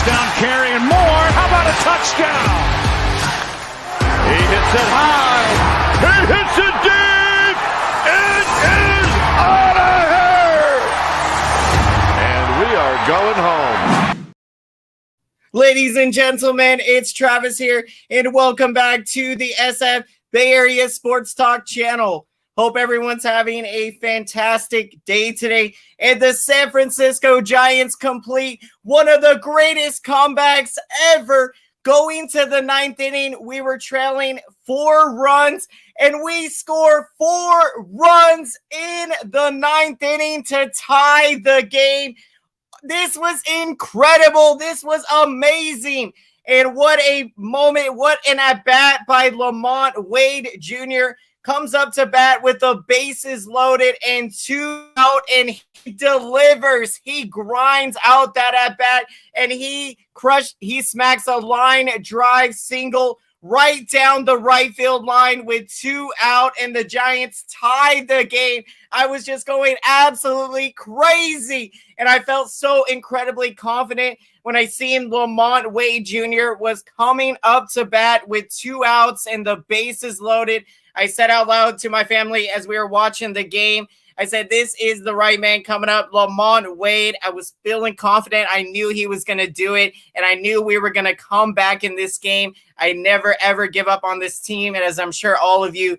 down carry and more. How about a touchdown? He hits it high. He hits it deep. It is out of here. And we are going home. Ladies and gentlemen, it's Travis here, and welcome back to the SF Bay Area Sports Talk channel. Hope everyone's having a fantastic day today. And the San Francisco Giants complete one of the greatest comebacks ever. Going to the ninth inning, we were trailing 4 runs, and we score 4 runs in the ninth inning to tie the game. This was incredible. This was amazing. And what a moment, what an at-bat by Lamont Wade Jr. Comes up to bat with the bases loaded and 2 out, and he delivers. He grinds out that at-bat, and he smacks a line drive single right down the right field line with 2 out, and the Giants tied the game. I was just going absolutely crazy, and I felt so incredibly confident when I seen Lamont Wade Jr. was coming up to bat with 2 outs and the bases loaded. I said out loud to my family as we were watching the game, I said, this is the right man coming up, Lamont Wade. I was feeling confident. I knew he was going to do it, and I knew we were going to come back in this game. I never, ever give up on this team, and as I'm sure all of you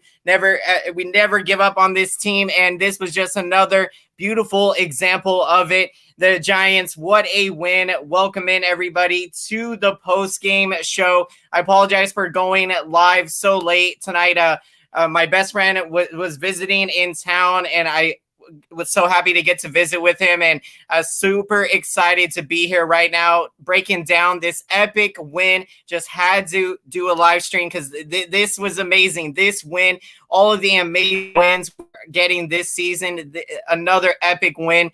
we never give up on this team, and this was just another beautiful example of it. The Giants, what a win. Welcome in, everybody, to the post-game show. I apologize for going live so late tonight. My best friend was visiting in town, and I was so happy to get to visit with him, and super excited to be here right now breaking down this epic win. Just had to do a live stream because this was amazing. This win, all of the amazing wins we're getting this season, another epic win.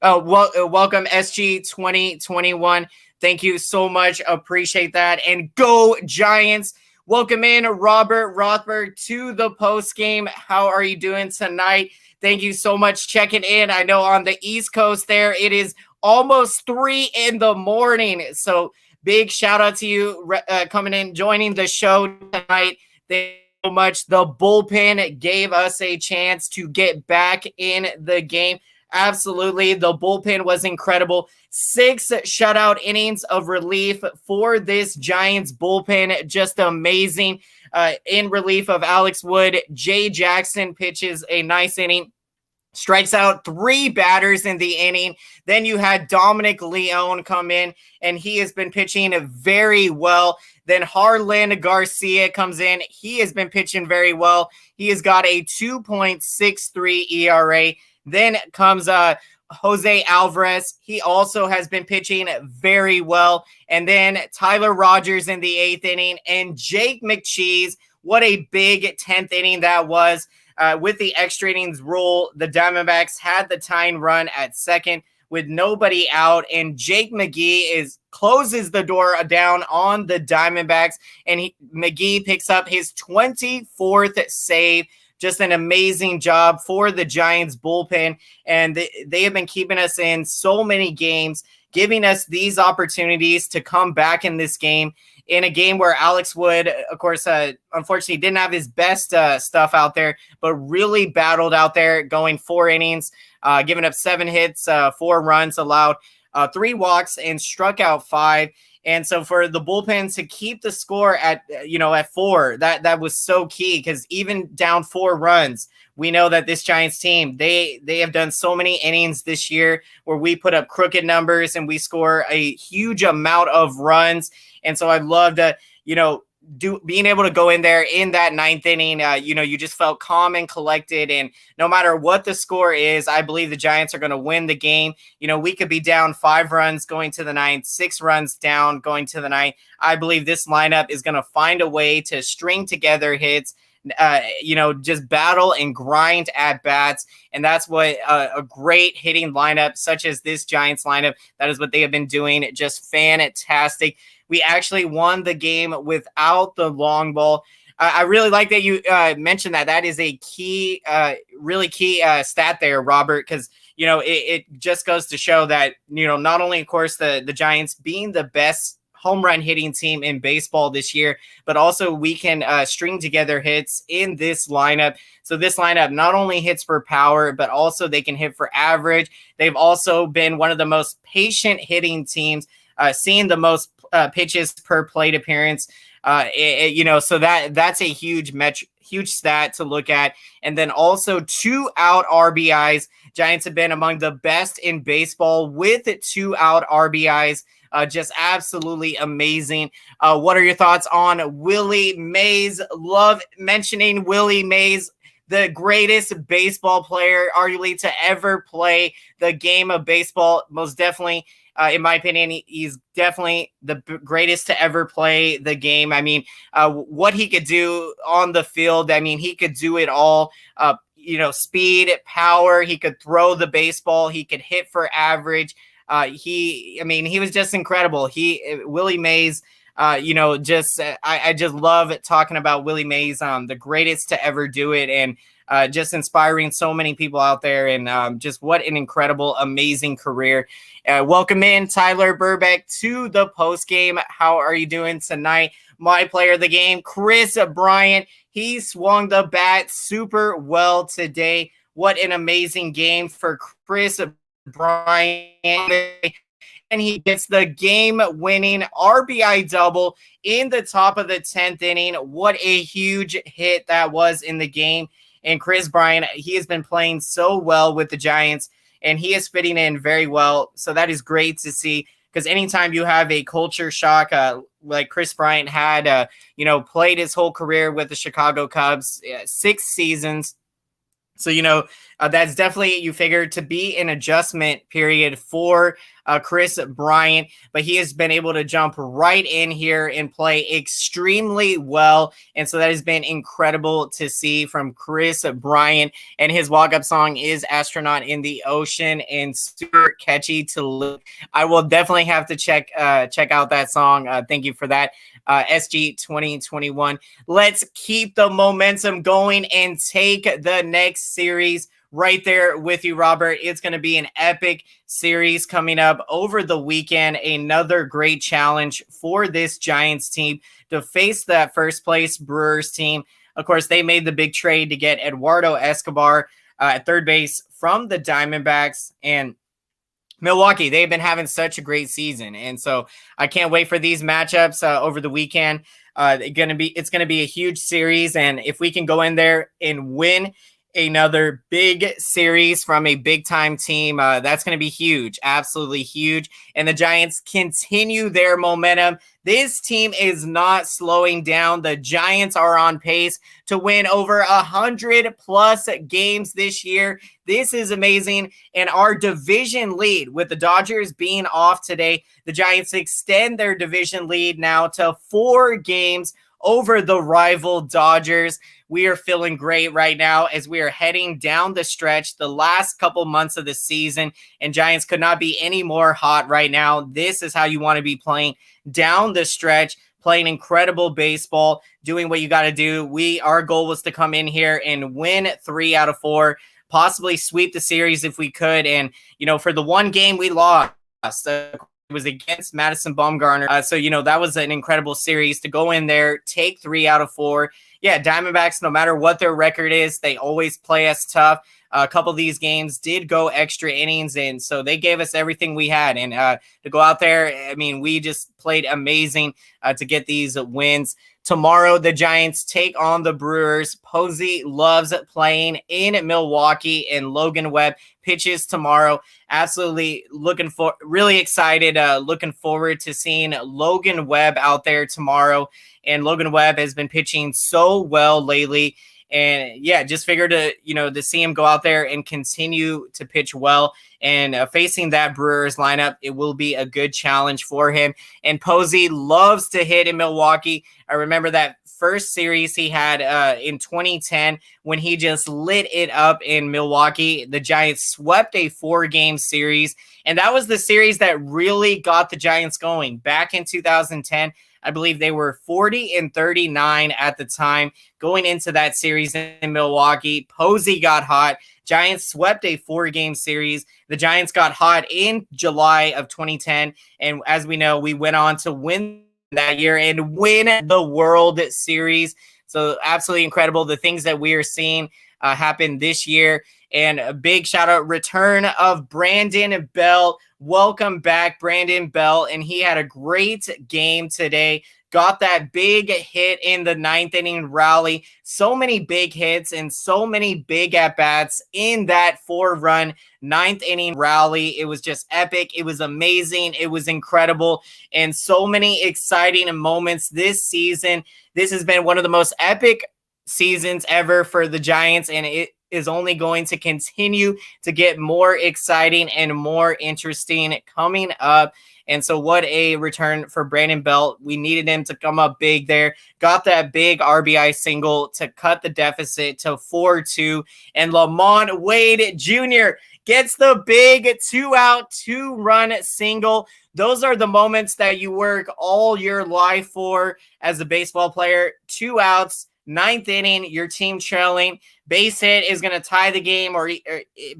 Welcome, SG 2021. Thank you so much. Appreciate that. And go Giants. Welcome in Robert Rothberg to the post game. How are you doing tonight? Thank you so much checking in. I know on the East Coast there, it is almost 3 a.m. So big shout out to you coming in, joining the show tonight. Thank you so much. The bullpen gave us a chance to get back in the game. Absolutely. The bullpen was incredible. 6 shutout innings of relief for this Giants bullpen. Just amazing. In relief of Alex Wood, Jay Jackson pitches a nice inning, strikes out 3 batters in the inning. Then you had Dominic Leone come in, and he has been pitching very well. Then Harlan Garcia comes in. He has been pitching very well. He has got a 2.63 ERA. Then comes Jose Alvarez. He also has been pitching very well. And then Tyler Rogers in the 8th inning. And Jake McCheese, what a big 10th inning that was. With the extra innings rule, the Diamondbacks had the tying run at second with nobody out. And Jake McGee closes the door down on the Diamondbacks. And McGee picks up his 24th save. Just an amazing job for the Giants bullpen, and they have been keeping us in so many games, giving us these opportunities to come back in this game, in a game where Alex Wood, of course, unfortunately didn't have his best stuff out there, but really battled out there, going 4 innings, giving up 7 hits, 4 runs allowed, 3 walks, and struck out 5. And so for the bullpen to keep the score at 4, that was so key, because even down 4 runs, we know that this Giants team, they have done so many innings this year where we put up crooked numbers and we score a huge amount of runs. And so I loved being able to go in there in that 9th inning. You just felt calm and collected, and no matter what the score is, I believe the Giants are going to win the game. We could be down 5 runs going to the 9th, 6 runs down going to the 9th. I believe this lineup is going to find a way to string together hits, just battle and grind at bats. And that's what a great hitting lineup such as this Giants lineup, that is what they have been doing. Just fantastic. We actually won the game without the long ball. I really like that you mentioned that. That is a key, really key stat there, Robert, because it just goes to show that not only, of course, the Giants being the best home run hitting team in baseball this year, but also we can string together hits in this lineup. So this lineup not only hits for power, but also they can hit for average. They've also been one of the most patient hitting teams, seeing the most pitches per plate appearance. So that's a huge stat to look at. And then also 2 out RBIs. Giants have been among the best in baseball with 2 out RBIs. Just absolutely amazing. What are your thoughts on Willie Mays? Love mentioning Willie Mays, the greatest baseball player arguably to ever play the game of baseball. Most definitely, in my opinion, he's definitely the greatest to ever play the game. I mean, what he could do on the field, I mean, he could do it all. Speed, power, he could throw the baseball, he could hit for average. He was just incredible. Willie Mays, I just love talking about Willie Mays, the greatest to ever do it, and just inspiring so many people out there, and just what an incredible, amazing career. Welcome in Tyler Burbeck to the post game. How are you doing tonight? My player of the game, Kris Bryant. He swung the bat super well today. What an amazing game for Kris Bryant, and he gets the game-winning RBI double in the top of the 10th inning. What a huge hit that was in the game. And Kris Bryant, he has been playing so well with the Giants, and he is fitting in very well. So that is great to see, because anytime you have a culture shock like Kris Bryant had, played his whole career with the Chicago Cubs, 6 seasons. So, that's definitely, you figure, to be an adjustment period for Kris Bryant, but he has been able to jump right in here and play extremely well. And so that has been incredible to see from Kris Bryant. And his walk-up song is Astronaut in the Ocean, and super catchy to live. I will definitely have to check out that song. Thank you for that. SG 2021. Let's keep the momentum going and take the next series right there with you, Robert. It's going to be an epic series coming up over the weekend. Another great challenge for this Giants team to face that first place Brewers team. Of course, they made the big trade to get Eduardo Escobar at third base from the Diamondbacks, and Milwaukee, they've been having such a great season. And so I can't wait for these matchups over the weekend. It's going to be a huge series. And if we can go in there and win another big series from a big time team, that's going to be huge, absolutely huge. And the Giants continue their momentum. This team is not slowing down. The Giants are on pace to win over 100+ games this year. This is amazing. And our division lead, with the Dodgers being off today, the Giants extend their division lead now to 4 games over the rival Dodgers. We are feeling great right now as we are heading down the stretch, the last couple months of the season, and Giants could not be any more hot right now. This is how you want to be playing down the stretch, playing incredible baseball, doing what you got to do. Our goal was to come in here and win 3 out of 4, possibly sweep the series if we could. And, for the one game we lost, was against Madison Bumgarner. So, that was an incredible series to go in there, take 3 out of 4. Yeah, Diamondbacks, no matter what their record is, they always play us tough. A couple of these games did go extra innings, and so they gave us everything we had. And to go out there, I mean, we just played amazing to get these wins. Tomorrow, the Giants take on the Brewers. Posey loves playing in Milwaukee, and Logan Webb pitches tomorrow. Absolutely really excited, looking forward to seeing Logan Webb out there tomorrow. And Logan Webb has been pitching so well lately. And yeah, just figured to see him go out there and continue to pitch well. And facing that Brewers lineup, it will be a good challenge for him. And Posey loves to hit in Milwaukee. I remember that first series he had in 2010 when he just lit it up in Milwaukee. The Giants swept a 4-game series, and that was the series that really got the Giants going. Back in 2010, I believe they were 40-39 at the time going into that series in Milwaukee. Posey got hot. Giants swept a 4-game series. The Giants got hot in July of 2010, and as we know, we went on to win that year and win the World Series. So absolutely incredible. The things that we are seeing happen this year. And a big shout out, return of Brandon Bell. Welcome back, Brandon Bell. And he had a great game today. Got that big hit in the 9th inning rally. So many big hits and so many big at-bats in that 4-run 9th inning rally. It was just epic. It was amazing. It was incredible. And so many exciting moments this season. This has been one of the most epic seasons ever for the Giants, and it is only going to continue to get more exciting and more interesting coming up. And so what a return for Brandon Bell. We needed him to come up big there. Got that big RBI single to cut the deficit to 4-2. And Lamont Wade Jr. gets the big 2-out, 2-run single. Those are the moments that you work all your life for as a baseball player. 2 outs, 9th inning, your team trailing. Base hit is going to tie the game, or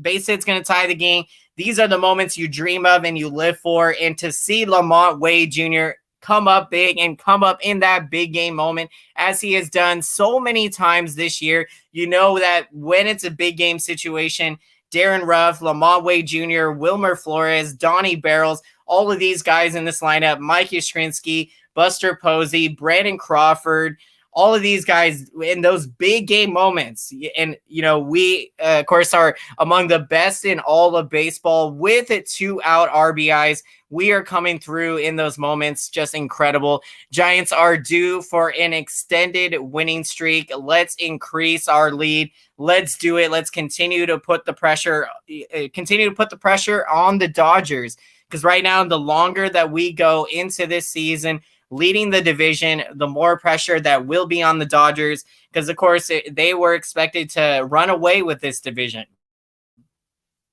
base hit's going to tie the game. These are the moments you dream of and you live for. And to see Lamont Wade Jr. come up big and come up in that big game moment, as he has done so many times this year, you know that when it's a big game situation, Darren Ruff, Lamont Wade Jr., Wilmer Flores, Donnie Barrels, all of these guys in this lineup, Mike Yastrzemski, Buster Posey, Brandon Crawford, all of these guys in those big game moments. And, you know, we, of course, are among the best in all of baseball with 2-out RBIs. We are coming through in those moments. Just incredible. Giants are due for an extended winning streak. Let's increase our lead. Let's do it. Let's continue to put the pressure on the Dodgers. Because right now, the longer that we go into this season, leading the division, the more pressure that will be on the Dodgers, because, of course, they were expected to run away with this division.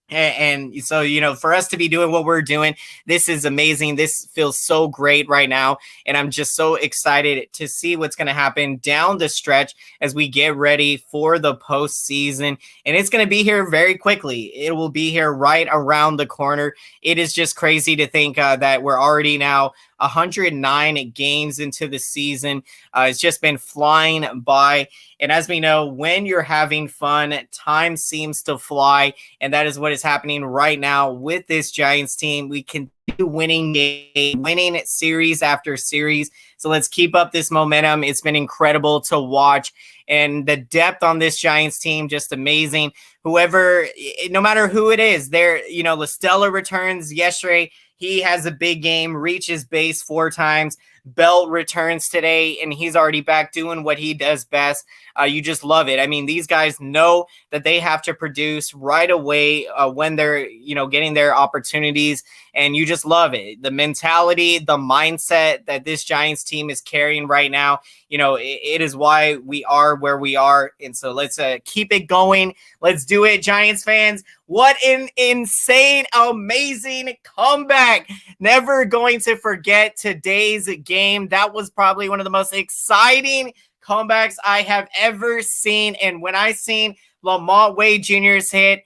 And so, you know, for us to be doing what we're doing, this is amazing. This feels so great right now. And I'm just so excited to see what's going to happen down the stretch as we get ready for the postseason. And it's going to be here very quickly. It will be here right around the corner. It is just crazy to think that we're already now 109 games into the season. It's just been flying by. And as we know, when you're having fun, time seems to fly. And that is what is happening right now with this Giants team. We continue winning series after series. So let's keep up this momentum. It's been incredible to watch. And the depth on this Giants team, just amazing. Whoever, no matter who it is, there, you know, LaStella returns yesterday. He has a big game, reaches base 4 times. Bell returns today, and he's already back doing what he does best. You just love it. I mean, these guys know that they have to produce right away when they're, you know, getting their opportunities, and you just love it. The mentality, the mindset that this Giants team is carrying right now, you know, it is why we are where we are. And so let's keep it going. Let's do it, Giants fans. What an insane, amazing comeback. Never going to forget today's game. That was probably one of the most exciting comebacks I have ever seen. And when I seen Lamont Wade Jr.'s hit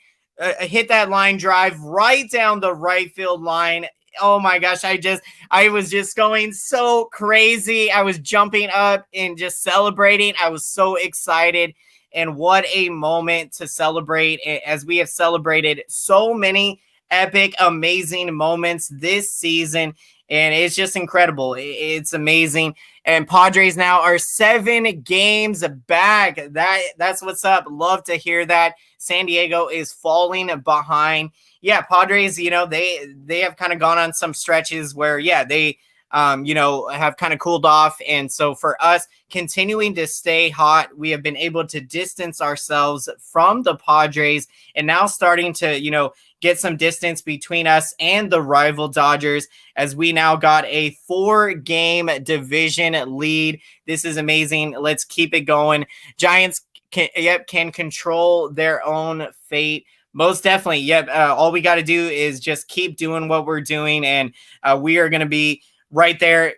that line drive right down the right field line, oh my gosh, I was just going so crazy. I was jumping up and just celebrating. I was so excited. And what a moment to celebrate, as we have celebrated so many epic, amazing moments this season. And it's just incredible. It's amazing. And Padres now are 7 games back. That's what's up. Love to hear that. San Diego is falling behind. Yeah, Padres, you know, they have kind of gone on some stretches where, yeah, they have kind of cooled off. And so for us continuing to stay hot, we have been able to distance ourselves from the Padres and now starting to, get some distance between us and the rival Dodgers as we now got a 4-game division lead. This is amazing. Let's keep it going. Giants can control their own fate. Most definitely. Yep. All we got to do is just keep doing what we're doing, and we are going to be right there.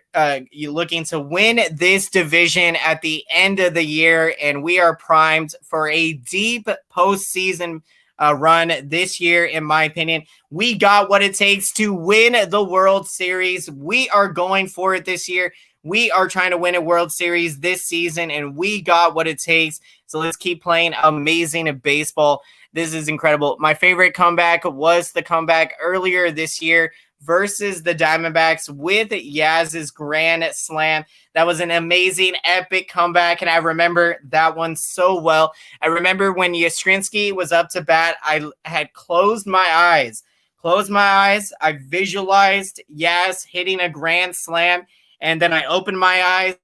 You looking to win this division at the end of the year, and we are primed for a deep postseason run this year. In my opinion, we got what it takes to win the World Series. We are going for it this year. We are trying to win a World Series this season, and we got what it takes. So let's keep playing amazing baseball. This is incredible. My favorite comeback was the comeback earlier this year versus the Diamondbacks with Yaz's grand slam. That was an amazing, epic comeback, and I remember that one so well. I remember when Yastrzemski was up to bat, I had closed my eyes. I visualized Yaz hitting a grand slam, and then I opened my eyes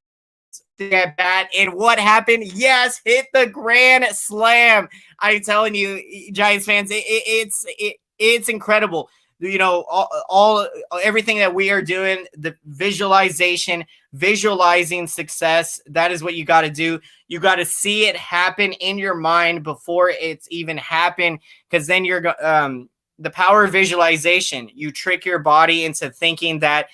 at bat, and what happened? Yes, hit the grand slam. I'm telling you, Giants fans, it's incredible. Everything that we are doing, the visualizing success, that is what you got to do. You got to see it happen in your mind before it's even happened, because then you're the power of visualization. You trick your body into thinking that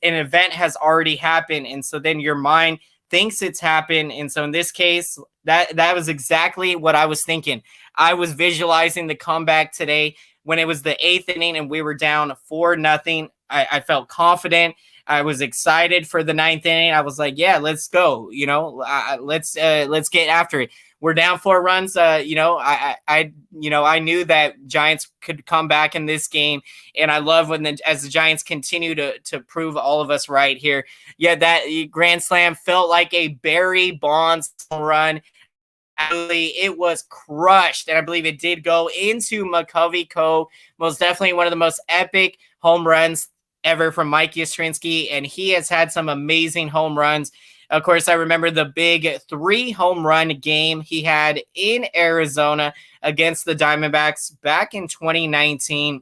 an event has already happened, and so then your mind thinks it's happened. And so in this case, that was exactly what I was thinking. I was visualizing the comeback today when it was the 8th inning and we were down 4-0. I felt confident. I was excited for the 9th inning. I was like, yeah, let's go. Let's get after it. We're down 4 runs. I knew that Giants could come back in this game, and I love as the Giants continue to prove all of us right here. Yeah, that grand slam felt like a Barry Bonds run. Actually, it was crushed, and I believe it did go into McCovey Cove. Most definitely one of the most epic home runs ever from Mike Yastrzemski, and he has had some amazing home runs. Of course, I remember the big 3-home run game he had in Arizona against the Diamondbacks back in 2019.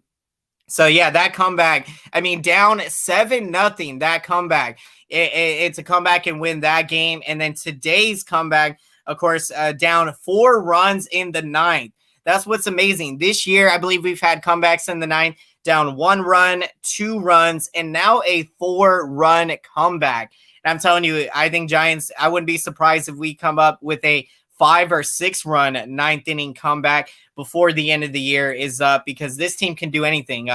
So, yeah, that comeback, down 7-0, that comeback. It's a comeback and win that game. And then today's comeback, of course, down 4 runs in the 9th. That's what's amazing. This year, I believe we've had comebacks in the 9th, down 1 run, 2 runs, and now a 4-run comeback. I'm telling you, I think Giants, I wouldn't be surprised if we come up with a 5 or 6 run 9th inning comeback before the end of the year is up, because this team can do anything.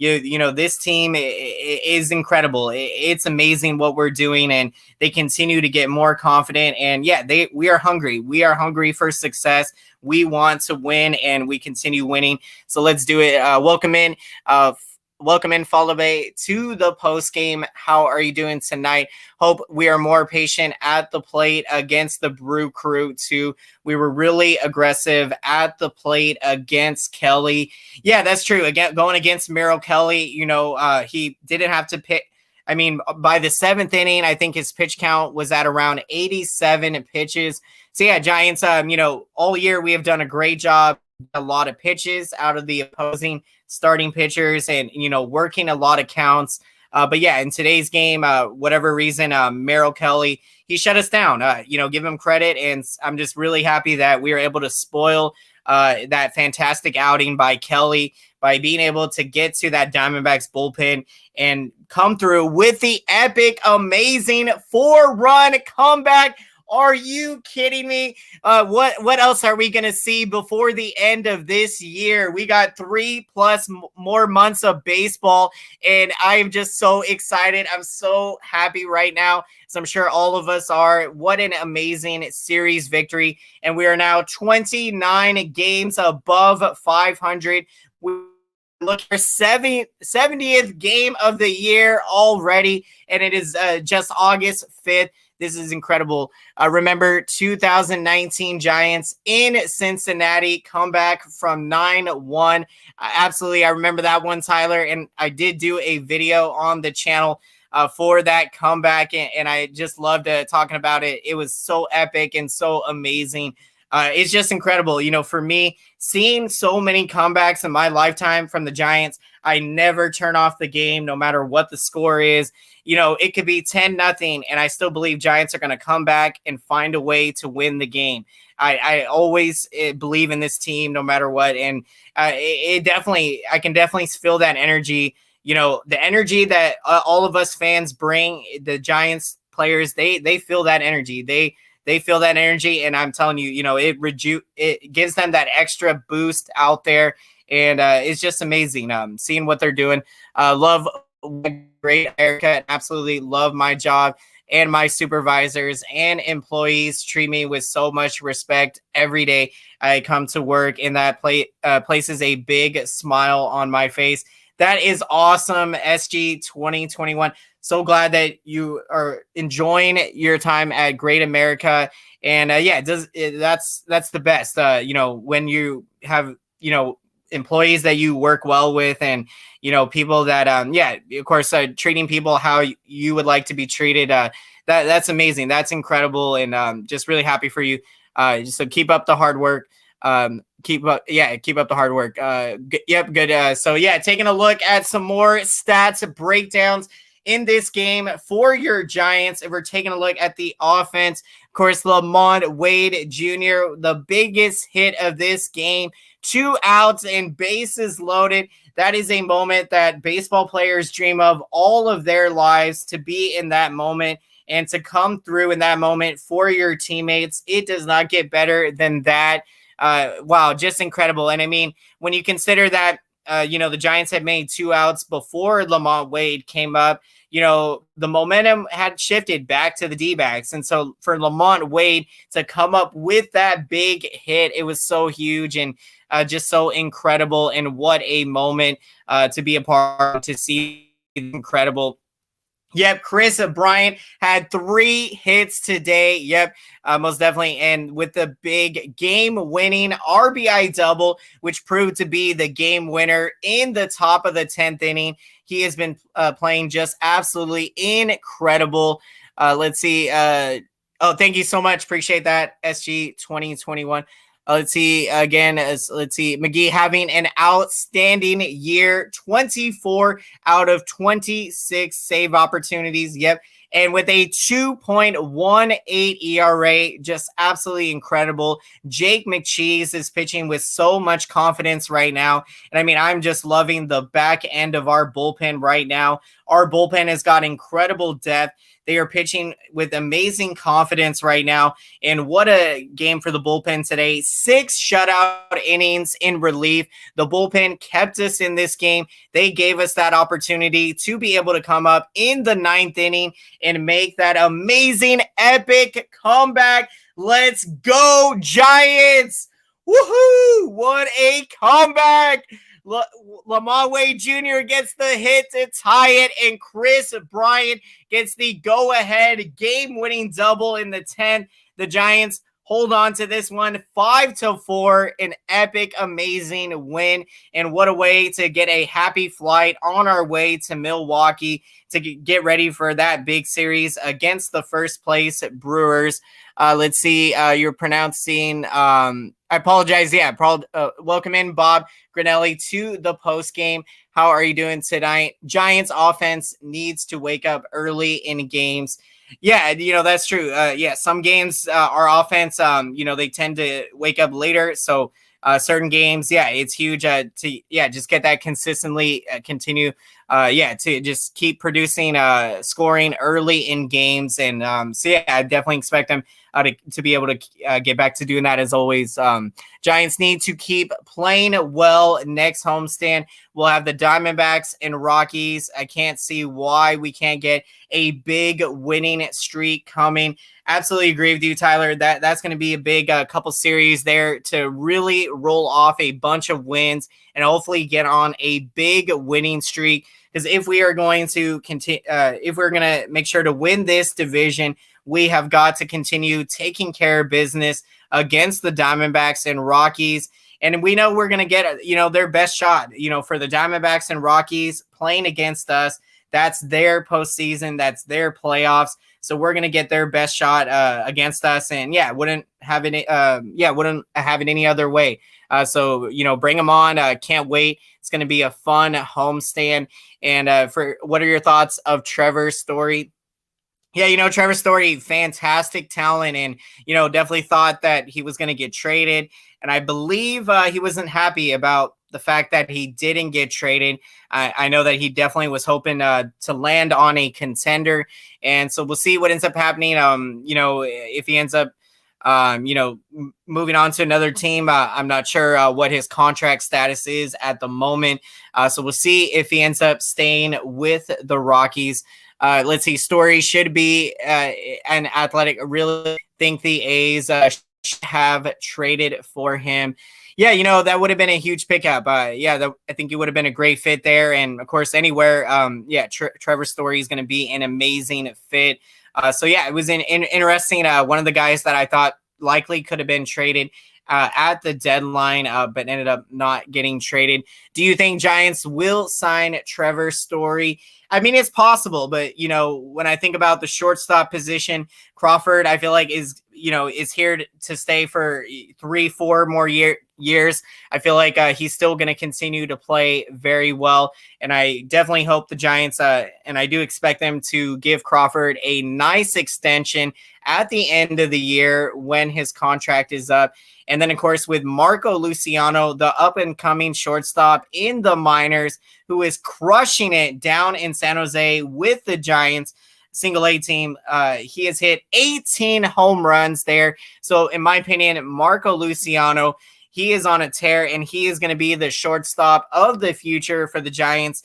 This team is incredible. It's amazing what we're doing, and they continue to get more confident. And yeah, we are hungry. We are hungry for success. We want to win, and we continue winning. So let's do it. Welcome in, Follow to the post game. How are you doing tonight? Hope we are more patient at the plate against the Brew Crew too. We were really aggressive at the plate against Kelly. Yeah, that's true. Again, going against Merrill Kelly, he didn't have to pick. By the 7th inning, I think his pitch count was at around 87 pitches. So yeah, Giants, all year we have done a great job. A lot of pitches out of the opposing starting pitchers, and working a lot of counts. But yeah, in today's game, whatever reason, Merrill Kelly, he shut us down. Give him credit, and I'm just really happy that we were able to spoil that fantastic outing by Kelly by being able to get to that Diamondbacks bullpen and come through with the epic, amazing 4-run comeback. Are you kidding me? What else are we going to see before the end of this year? We got 3+ more months of baseball, and I am just so excited. I'm so happy right now, as I'm sure all of us are. What an amazing series victory, and we are now 29 games above 500. We look for 70th game of the year already, and it is just August 5th. This is incredible. Remember 2019 Giants in Cincinnati, comeback from 9-1. Absolutely, I remember that one, Tyler, and I did do a video on the channel for that comeback. And I just loved talking about it. It was so epic and so amazing. It's just incredible. For me, seeing so many comebacks in my lifetime from the Giants, I never turn off the game no matter what the score is. It could be 10-0, and I still believe Giants are going to come back and find a way to win the game. I always believe in this team no matter what. And I can definitely feel that energy. The energy that all of us fans bring, the Giants players, they feel that energy. They feel that energy, and I'm telling you, it gives them that extra boost out there, and it's just amazing seeing what they're doing. Love great haircut, absolutely love my job, and my supervisors and employees treat me with so much respect every day I come to work, and that places a big smile on my face. That is awesome, SG 2021. So glad that you are enjoying your time at Great America. And that's the best. When you have, employees that you work well with, and, people that, of course, treating people how you would like to be treated. That's amazing. That's incredible. And just really happy for you. So keep up the hard work. Keep up the hard work. Good. So taking a look at some more stats breakdowns in this game for your Giants. If we're taking a look at the offense, of course, Lamont Wade Jr., the biggest hit of this game, 2 outs and bases loaded. That is a moment that baseball players dream of all of their lives, to be in that moment and to come through in that moment for your teammates. It does not get better than that. Wow, just incredible. And I mean, when you consider that, the Giants had made 2 outs before Lamont Wade came up, the momentum had shifted back to the D-backs. And so for Lamont Wade to come up with that big hit, it was so huge and just so incredible. And what a moment to be a part of, to see incredible. Yep, Chris Bryant had 3 hits today. Yep, most definitely. And with the big game-winning RBI double, which proved to be the game winner in the top of the 10th inning. He has been playing just absolutely incredible. Let's see. Thank you so much. Appreciate that, SG 2021. Let's see again. Let's see, McGee having an outstanding year, 24 out of 26 save opportunities. Yep. And with a 2.18 ERA, just absolutely incredible. Jake McCheese is pitching with so much confidence right now. And I mean, I'm just loving the back end of our bullpen right now. Our bullpen has got incredible depth. They are pitching with amazing confidence right now. And what a game for the bullpen today. 6 shutout innings in relief. The bullpen kept us in this game. They gave us that opportunity to be able to come up in the 9th inning and make that amazing, epic comeback. Let's go, Giants! Woohoo! What a comeback! Lamont Wade Jr. gets the hit to tie it, and Chris Bryant gets the go-ahead game-winning double in the 10th. The Giants hold on to this one 5-4, an epic, amazing win. And what a way to get a happy flight on our way to Milwaukee to get ready for that big series against the first place Brewers. Let's see, you're pronouncing, I apologize. Yeah, welcome in, Bob Granelli, to the post game. How are you doing tonight? Giants offense needs to wake up early in games. Yeah, that's true. Some games, our offense, they tend to wake up later. So certain games, it's huge to just get that consistently continue. To just keep producing, scoring early in games. And I definitely expect them to be able to get back to doing that as always. Giants need to keep playing well next homestand. We'll have the Diamondbacks and Rockies. I can't see why we can't get a big winning streak coming. Absolutely agree with you, Tyler. That's going to be a big couple series there to really roll off a bunch of wins and hopefully get on a big winning streak. Because if we are going to continue, if we're going to make sure to win this division, we have got to continue taking care of business against the Diamondbacks and Rockies. And we know we're going to get, their best shot, for the Diamondbacks and Rockies playing against us. That's their postseason. That's their playoffs. So we're going to get their best shot against us. And wouldn't have it any other way. So, bring them on. Can't wait. It's going to be a fun homestand. And for what are your thoughts of Trevor Story? Yeah, Trevor Story, fantastic talent, and, definitely thought that he was going to get traded. And I believe he wasn't happy about the fact that he didn't get traded. I know that he definitely was hoping to land on a contender. And so we'll see what ends up happening. If he ends up, moving on to another team, I'm not sure what his contract status is at the moment. So we'll see if he ends up staying with the Rockies. Let's see. Story should be an Athletic. Really think the A's should have traded for him. Yeah, that would have been a huge pickup. I think it would have been a great fit there. And of course, anywhere. Trevor Story is going to be an amazing fit. It was interesting. One of the guys that I thought likely could have been traded at the deadline, but ended up not getting traded. Do you think Giants will sign Trevor Story? I mean, it's possible, but, when I think about the shortstop position, Crawford, I feel like is here to stay for 3-4 more years. I feel like he's still going to continue to play very well. And I definitely hope the Giants, and I do expect them to give Crawford a nice extension at the end of the year when his contract is up. And then, of course, with Marco Luciano, the up-and-coming shortstop in the minors, who is crushing it down in San Jose with the Giants single A team. He has hit 18 home runs there. So, in my opinion, Marco Luciano, he is on a tear, and he is going to be the shortstop of the future for the Giants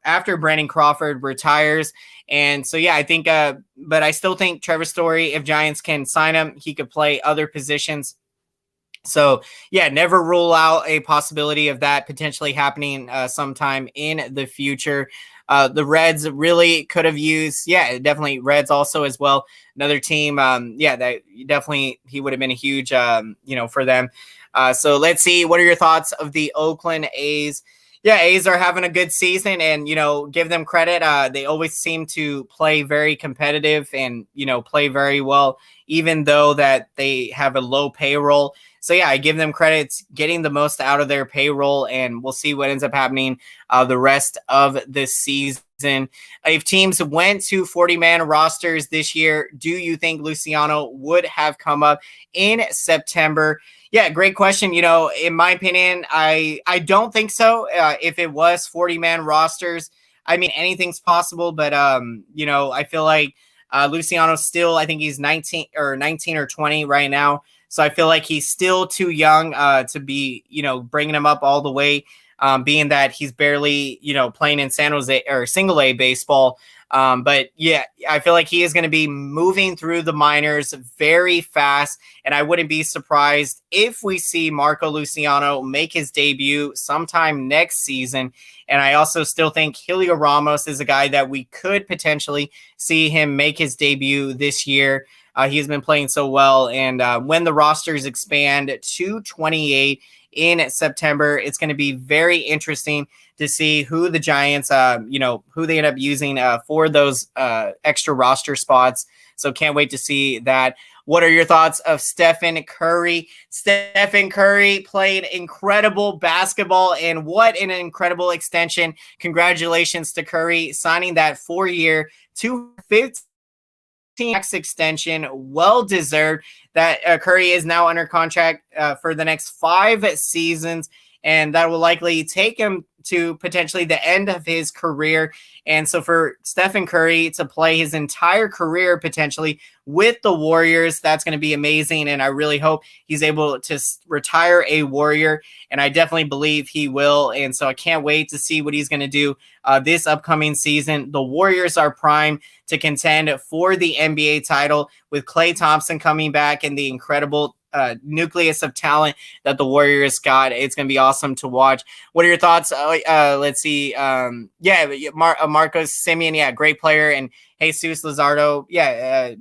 after Brandon Crawford retires. And so, I think, but I still think Trevor Story, if Giants can sign him, he could play other positions. So, never rule out a possibility of that potentially happening sometime in the future. The Reds really could have used, definitely Reds also as well. Another team, that definitely he would have been a huge, for them. So let's see. What are your thoughts of the Oakland A's? Yeah, A's are having a good season, and, give them credit. They always seem to play very competitive and, play very well, even though that they have a low payroll. So, I give them credit. It's getting the most out of their payroll, and we'll see what ends up happening the rest of the season. If teams went to 40-man rosters this year, do you think Luciano would have come up in September? Yeah, great question. In my opinion, I don't think so. If it was 40-man rosters, I mean, anything's possible. But, I feel like Luciano still, I think he's 19 or 20 right now. So I feel like he's still too young to be, bringing him up all the way, being that he's barely, playing in San Jose or single A baseball. But I feel like he is going to be moving through the minors very fast. And I wouldn't be surprised if we see Marco Luciano make his debut sometime next season. And I also still think Julio Ramos is a guy that we could potentially see him make his debut this year. He's been playing so well. And when the rosters expand to 28 in September, it's going to be very interesting to see who the Giants, who they end up using for those extra roster spots. So can't wait to see that. What are your thoughts of Stephen Curry? Stephen Curry played incredible basketball, and what an incredible extension. Congratulations to Curry signing that 4-year, $215 max extension. Well deserved. That Curry is now under contract for the next 5 seasons, and that will likely take him to potentially the end of his career. And so for Stephen Curry to play his entire career potentially with the Warriors, that's going to be amazing. And I really hope he's able to retire a Warrior. And I definitely believe he will. And so I can't wait to see what he's going to do this upcoming season. The Warriors are primed to contend for the NBA title with Klay Thompson coming back and the incredible nucleus of talent that the Warriors got. It's going to be awesome to watch. What are your thoughts? Let's see. Marcos Simeon, great player. And Jesus Luzardo,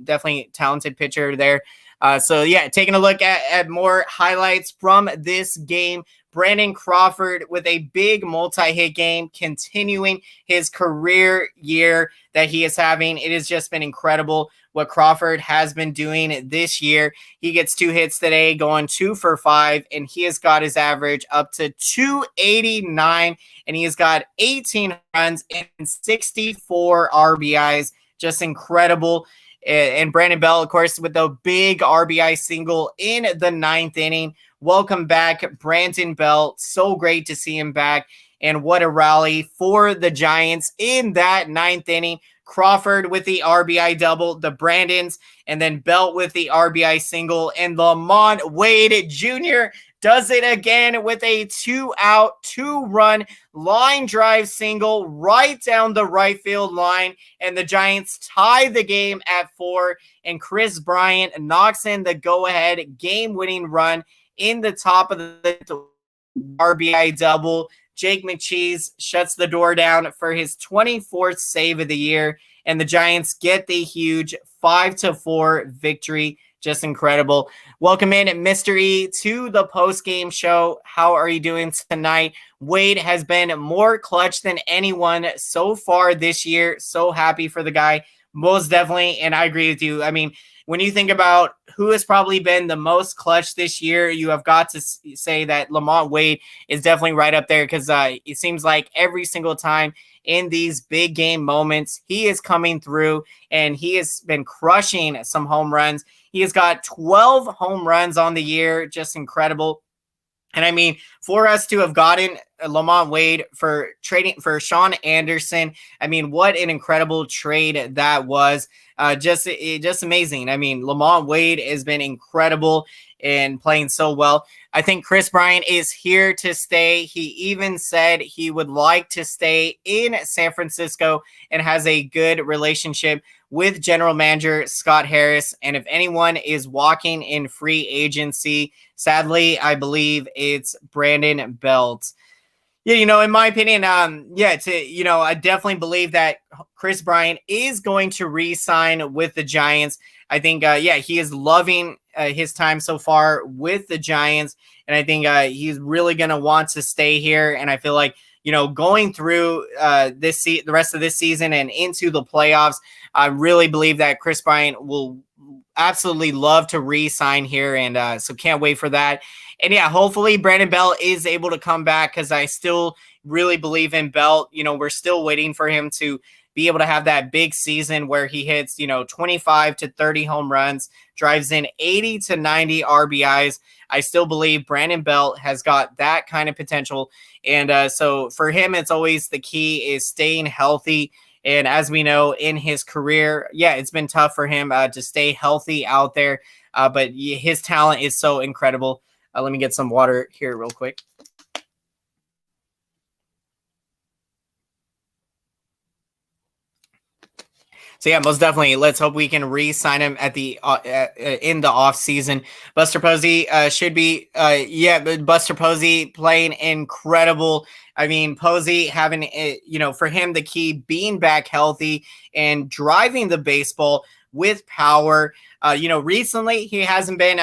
definitely talented pitcher there. Taking a look at more highlights from this game Brandon Crawford with a big multi-hit game, continuing his career year that he is having. It has just been incredible what Crawford has been doing this year. He gets 2 hits today, going 2 for 5, and he has got his average up to 289, and he has got 18 runs and 64 RBIs. Just incredible. And Brandon Belt, of course, with the big RBI single in the 9th inning. Welcome back, Brandon Belt. So great to see him back. And what a rally for the Giants in that 9th inning. Crawford with the RBI double, the Brandons, and then Belt with the RBI single. And Lamont Wade Jr. does it again with a 2-out, 2-run line drive single right down the right field line. And the Giants tie the game at 4. And Chris Bryant knocks in the go-ahead game-winning run in the top of the RBI double. Jake McCheese shuts the door down for his 24th save of the year, and the Giants get the huge 5-4 victory. Just incredible. Welcome in, Mr. E, to the post-game show. How are you doing tonight? Wade has been more clutch than anyone so far this year. So happy for the guy. Most definitely, and I agree with you. I mean, when you think about who has probably been the most clutch this year, you have got to say that Lamont Wade is definitely right up there, because it seems like every single time in these big game moments, he is coming through and he has been crushing some home runs. He has got 12 home runs on the year. Just incredible. And I mean, for us to have gotten Lamont Wade for trading for Sean Anderson, I mean, what an incredible trade that was. Just amazing. I mean, Lamont Wade has been incredible and playing so well. I think Chris Bryant is here to stay. He even said he would like to stay in San Francisco and has a good relationship with general manager Scott Harris. And if anyone is walking in free agency, sadly, I believe it's Brandon Belt. Yeah, in my opinion, I definitely believe that Chris Bryant is going to re-sign with the Giants. I think, he is loving his time so far with the Giants, and I think he's really going to want to stay here. And I feel like, going through the rest of this season and into the playoffs, I really believe that Chris Bryant will absolutely love to re-sign here, and so can't wait for that. And yeah, hopefully Brandon Belt is able to come back, because I still really believe in Belt. We're still waiting for him to be able to have that big season where he hits, 25 to 30 home runs, drives in 80 to 90 RBIs. I still believe Brandon Belt has got that kind of potential. And so for him, it's always the key is staying healthy. And as we know in his career, it's been tough for him to stay healthy out there. But his talent is so incredible. Let me get some water here real quick. So yeah, most definitely. Let's hope we can re-sign him at the in the off season. Buster Posey should be but Buster Posey playing incredible. I mean, Posey having for him the key being back healthy and driving the baseball with power. Recently he hasn't been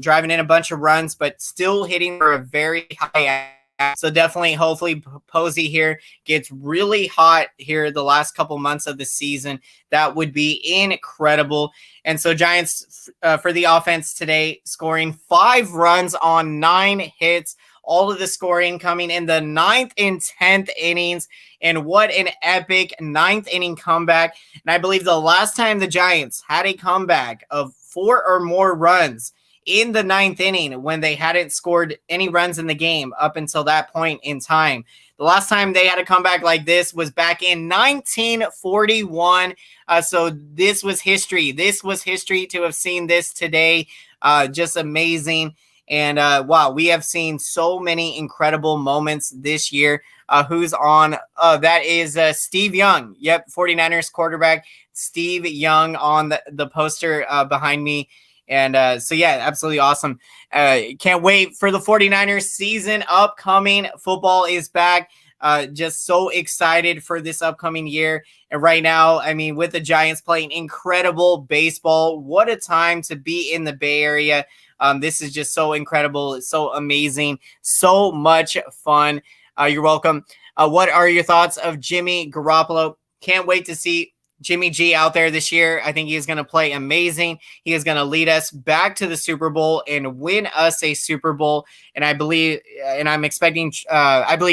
driving in a bunch of runs, but still hitting for a very high. So definitely, hopefully Posey here gets really hot here the last couple months of the season. That would be incredible. And so Giants for the offense today, scoring 5 runs on 9 hits. All of the scoring coming in the 9th and 10th innings. And what an epic 9th inning comeback. And I believe the last time the Giants had a comeback of 4 or more runs in the 9th inning, when they hadn't scored any runs in the game up until that point in time. The last time they had a comeback like this was back in 1941. So this was history. This was history to have seen this today. Just amazing. And wow, we have seen so many incredible moments this year. Who's on? That is Steve Young. Yep, 49ers quarterback Steve Young on the poster behind me. And so, yeah, absolutely awesome. Can't wait for the 49ers season upcoming. Football is back. Just so excited for this upcoming year. And right now, I mean, with the Giants playing incredible baseball, what a time to be in the Bay Area. This is just so incredible. It's so amazing. So much fun. You're welcome. What are your thoughts of Jimmy Garoppolo? Can't wait to see Jimmy G out there this year. I think he's going to play amazing. He is going to lead us back to the Super Bowl and win us a Super Bowl. And I believe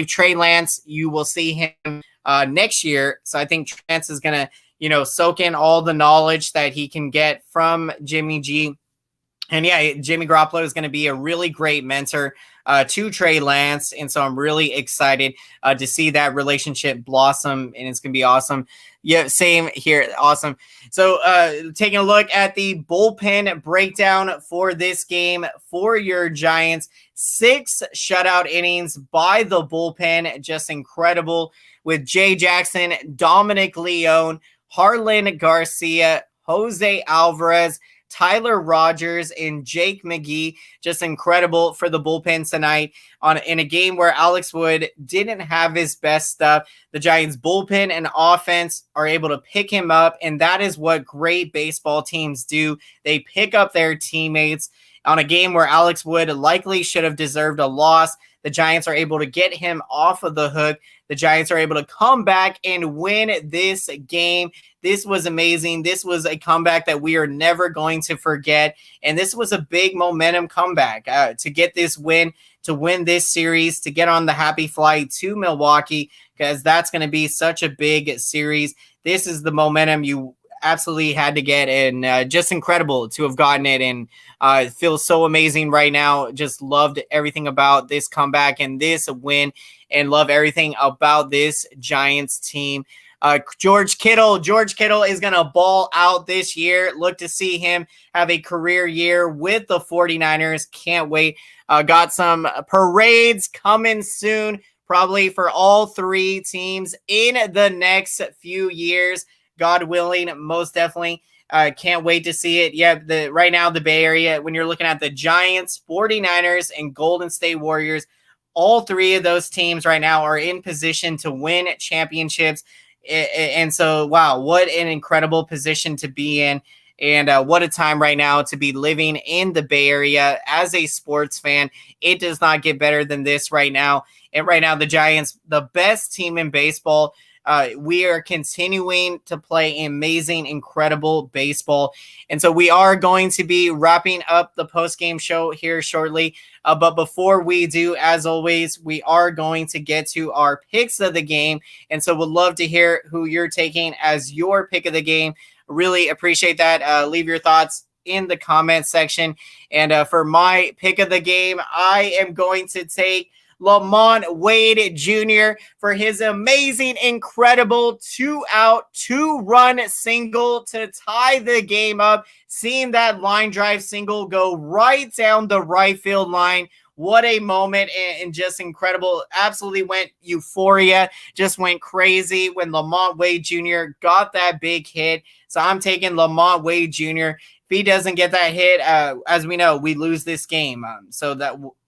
Trey Lance, you will see him next year. So I think Trey Lance is going to, soak in all the knowledge that he can get from Jimmy G. And yeah, Jimmy Garoppolo is going to be a really great mentor to Trey Lance. And so I'm really excited to see that relationship blossom, and it's going to be awesome. Yeah, same here. Awesome. So taking a look at the bullpen breakdown for this game for your Giants. 6 shutout innings by the bullpen. Just incredible with Jay Jackson, Dominic Leone, Harlan Garcia, Jose Alvarez, Tyler Rogers, and Jake McGee. Just incredible for the bullpen tonight in a game where Alex Wood didn't have his best stuff. The Giants bullpen and offense are able to pick him up, and that is what great baseball teams do. They pick up their teammates. On a game where Alex Wood likely should have deserved a loss, the Giants are able to get him off of the hook. The Giants are able to come back and win this game. This was amazing. This was a comeback that we are never going to forget. And this was a big momentum comeback to get this win, to win this series, to get on the happy flight to Milwaukee, because that's going to be such a big series. This is the momentum you absolutely had to get, and just incredible to have gotten it. And it feels so amazing right now. Just loved everything about this comeback and this win, and love everything about this Giants team. George Kittle is going to ball out this year. Look to see him have a career year with the 49ers. Can't wait. Got some parades coming soon, probably for all 3 teams in the next few years. God willing, most definitely. Can't wait to see it. Yeah, right now, the Bay Area, when you're looking at the Giants, 49ers, and Golden State Warriors, all 3 of those teams right now are in position to win championships. And so, wow, what an incredible position to be in. And what a time right now to be living in the Bay Area as a sports fan. It does not get better than this right now. And right now, the Giants, the best team in baseball. We are continuing to play amazing, incredible baseball. And so we are going to be wrapping up the post-game show here shortly. But before we do, as always, we are going to get to our picks of the game. And so we'd love to hear who you're taking as your pick of the game. Really appreciate that. Leave your thoughts in the comment section. And for my pick of the game, I am going to take Lamont Wade Jr. for his amazing, incredible 2-out, 2-run single to tie the game up. Seeing that line drive single go right down the right field line. What a moment, and just incredible. Absolutely went euphoria, just went crazy when Lamont Wade Jr. got that big hit. So I'm taking Lamont Wade Jr. If he doesn't get that hit, as we know, we lose this game.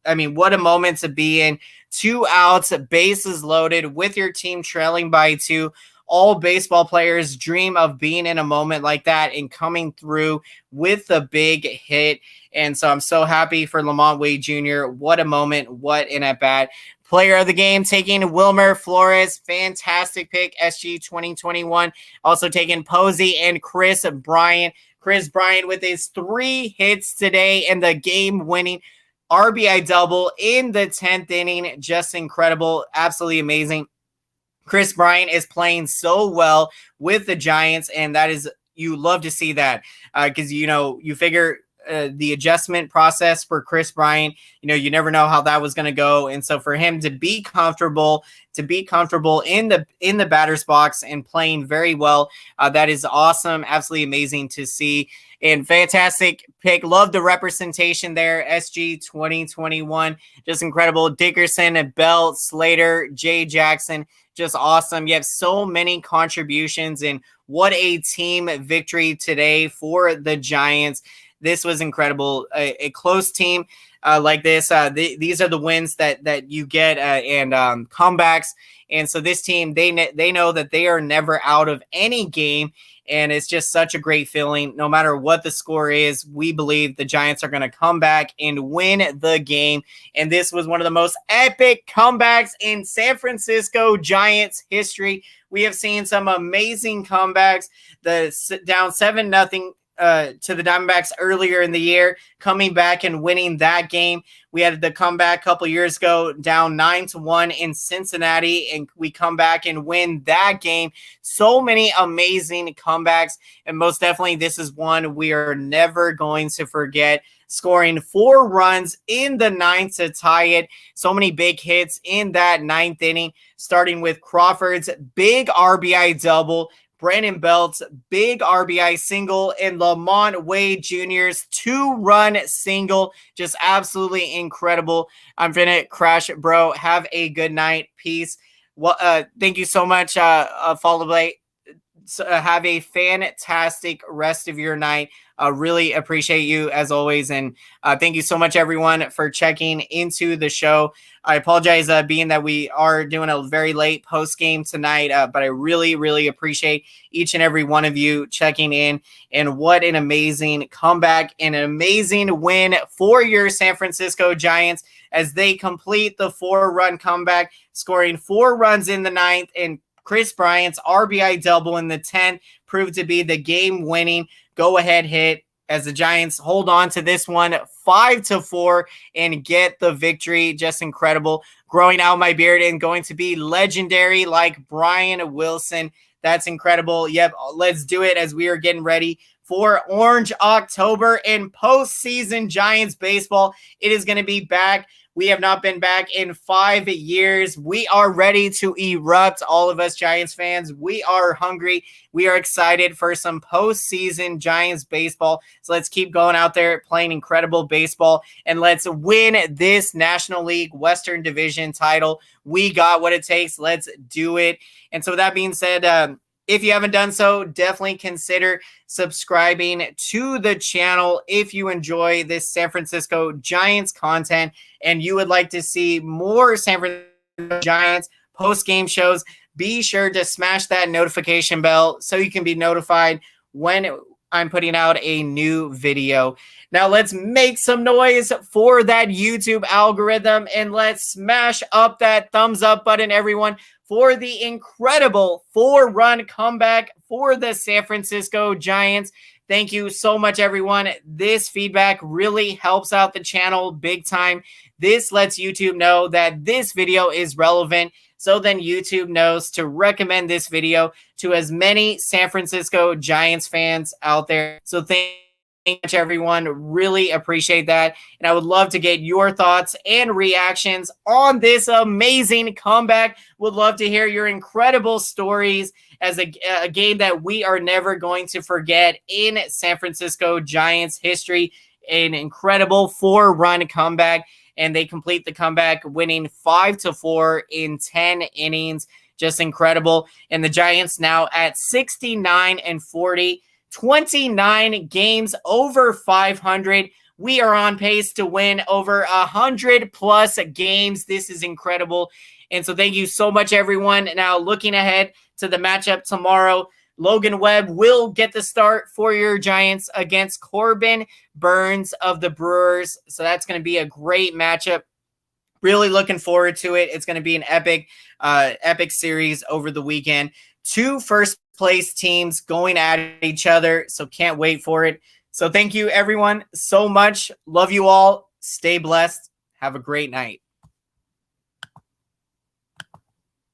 What a moment to be in. 2 outs, bases loaded with your team trailing by 2. All baseball players dream of being in a moment like that and coming through with the big hit. And so I'm so happy for Lamont Wade Jr. What a moment. What an at-bat. Player of the game, taking Wilmer Flores. Fantastic pick, SG 2021. Also taking Posey and Chris Bryant. Chris Bryant with his 3 hits today and the game-winning RBI double in the 10th inning. Just incredible. Absolutely amazing. Chris Bryant is playing so well with the Giants, and that is, you love to see that because, you figure the adjustment process for Chris Bryant, you never know how that was going to go. And so for him to be comfortable in the batter's box and playing very well, that is awesome. Absolutely amazing to see. And fantastic pick. Love the representation there. SG 2021. Just incredible. Dickerson, Bell, Slater, Jay Jackson. Just awesome. You have so many contributions, and what a team victory today for the Giants. This was incredible. A close team like this. These are the wins that you get and comebacks. And so this team, they know that they are never out of any game. And it's just such a great feeling. No matter what the score is, we believe the Giants are going to come back and win the game. And this was one of the most epic comebacks in San Francisco Giants history. We have seen some amazing comebacks. The down 7-0 to the Diamondbacks earlier in the year, coming back and winning that game. We had the comeback a couple years ago, down 9-1 in Cincinnati, and we come back and win that game. So many amazing comebacks, and most definitely this is one we are never going to forget. Scoring 4 runs in the 9th to tie it. So many big hits in that 9th inning, starting with Crawford's big RBI double, Brandon Belt's big RBI single, and Lamont Wade Jr.'s 2-run single. Just absolutely incredible. I'm finna crash it, bro. Have a good night. Peace. Well, thank you so much, Follow Blake. Have a fantastic rest of your night. Really appreciate you as always. And thank you so much, everyone, for checking into the show. I apologize being that we are doing a very late post game tonight, but I really, really appreciate each and every one of you checking in. And what an amazing comeback and an amazing win for your San Francisco Giants as they complete the 4-run comeback, scoring 4 runs in the 9th, and Chris Bryant's RBI double in the 10th proved to be the game-winning go-ahead hit as the Giants hold on to this one 5-4 and get the victory. Just incredible. Growing out my beard and going to be legendary like Brian Wilson. That's incredible. Yep, let's do it as we are getting ready for Orange October and postseason Giants baseball. It is going to be back. We have not been back in 5 years. We are ready to erupt, all of us Giants fans. We are hungry. We are excited for some postseason Giants baseball. So let's keep going out there playing incredible baseball, and let's win this National League Western Division title. We got what it takes. Let's do it. And so with that being said, if you haven't done so, definitely consider subscribing to the channel if you enjoy this San Francisco Giants content and you would like to see more San Francisco Giants post-game shows. Be sure to smash that notification bell so you can be notified when I'm putting out a new video. Now let's make some noise for that YouTube algorithm and let's smash up that thumbs up button, everyone, for the incredible 4-run comeback for the San Francisco Giants. Thank you so much, everyone. This feedback really helps out the channel big time. This lets YouTube know that this video is relevant, so then YouTube knows to recommend this video to as many San Francisco Giants fans out there. So thank you much, everyone. Really appreciate that. And I would love to get your thoughts and reactions on this amazing comeback. Would love to hear your incredible stories as a game that we are never going to forget in San Francisco Giants history. An incredible 4-run comeback, and they complete the comeback winning 5-4 in 10 innings. Just incredible. And the Giants now at 69-40. 29 games over 500. We are on pace to win over 100+ games. This is incredible. And so thank you so much, everyone. Now looking ahead to the matchup tomorrow, Logan Webb will get the start for your Giants against Corbin Burns of the Brewers. So that's going to be a great matchup. Really looking forward to it. It's going to be an epic series over the weekend. 2 first-place teams going at each other, so can't wait for it. So thank you, everyone, so much. Love you all. Stay blessed. Have a great night.